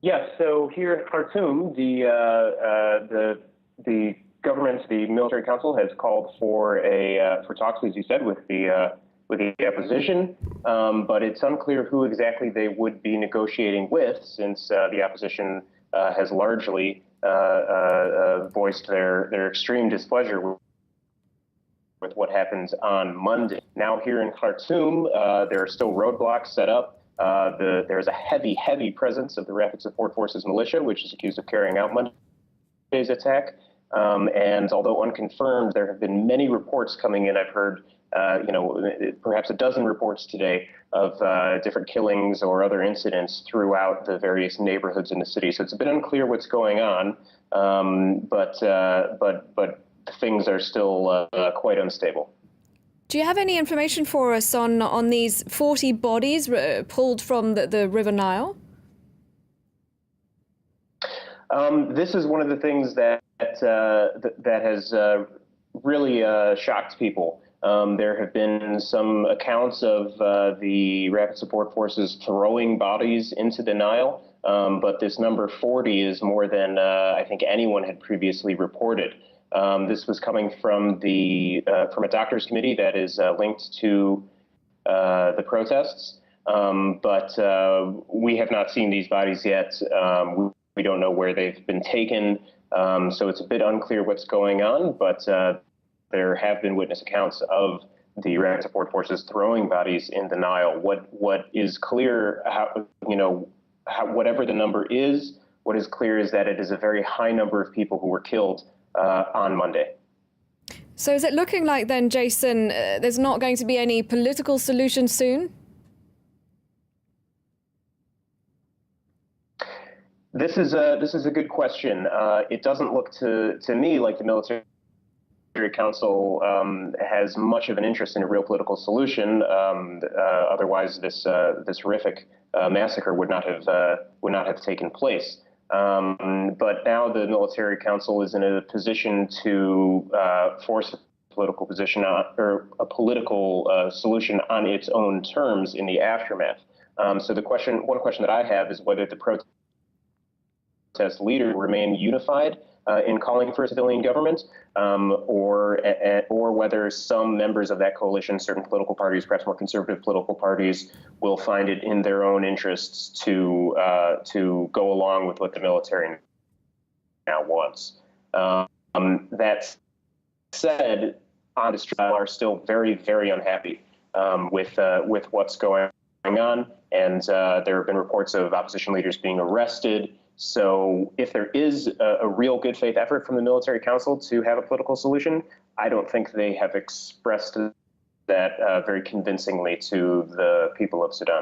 Yes, so here in Khartoum, the government, the military council, has called for for talks, as you said, with the opposition, but it's unclear who exactly they would be negotiating with, since the opposition has largely voiced their extreme displeasure with what happens on Monday. Now, here in Khartoum, there are still roadblocks set up. There's a heavy presence of the Rapid Support Forces militia, which is accused of carrying out Monday's attack. And although unconfirmed, there have been many reports coming in. I've heard, perhaps a dozen reports today of different killings or other incidents throughout the various neighborhoods in the city. So it's a bit unclear what's going on, but things are still quite unstable. Do you have any information for us on these 40 bodies pulled from the River Nile? This is one of the things that has really shocked people. There have been some accounts of the Rapid Support Forces throwing bodies into the Nile, but this number 40 is more than I think anyone had previously reported. This was coming from from a doctors committee that is linked to the protests, but we have not seen these bodies yet. We don't know where they've been taken, so it's a bit unclear what's going on, but there have been witness accounts of the Rapid Support Forces throwing bodies in the Nile. What is clear, whatever the number is, what is clear is that it is a very high number of people who were killed on Monday. So is it looking like then, Jason, there's not going to be any political solution soon? This is a good question. It doesn't look to me like the military council has much of an interest in a real political solution. Otherwise, this horrific massacre would not have taken place. But now the military council is in a position to force a political position or a political solution on its own terms in the aftermath. So one question that I have is whether the protest leaders remain unified in calling for a civilian government, or whether some members of that coalition, certain political parties, perhaps more conservative political parties, will find it in their own interests to go along with what the military now wants. That said, on the street are still very unhappy with what's going on, and there have been reports of opposition leaders being arrested. So if there is a real good faith effort from the military council to have a political solution, I don't think they have expressed that very convincingly to the people of Sudan.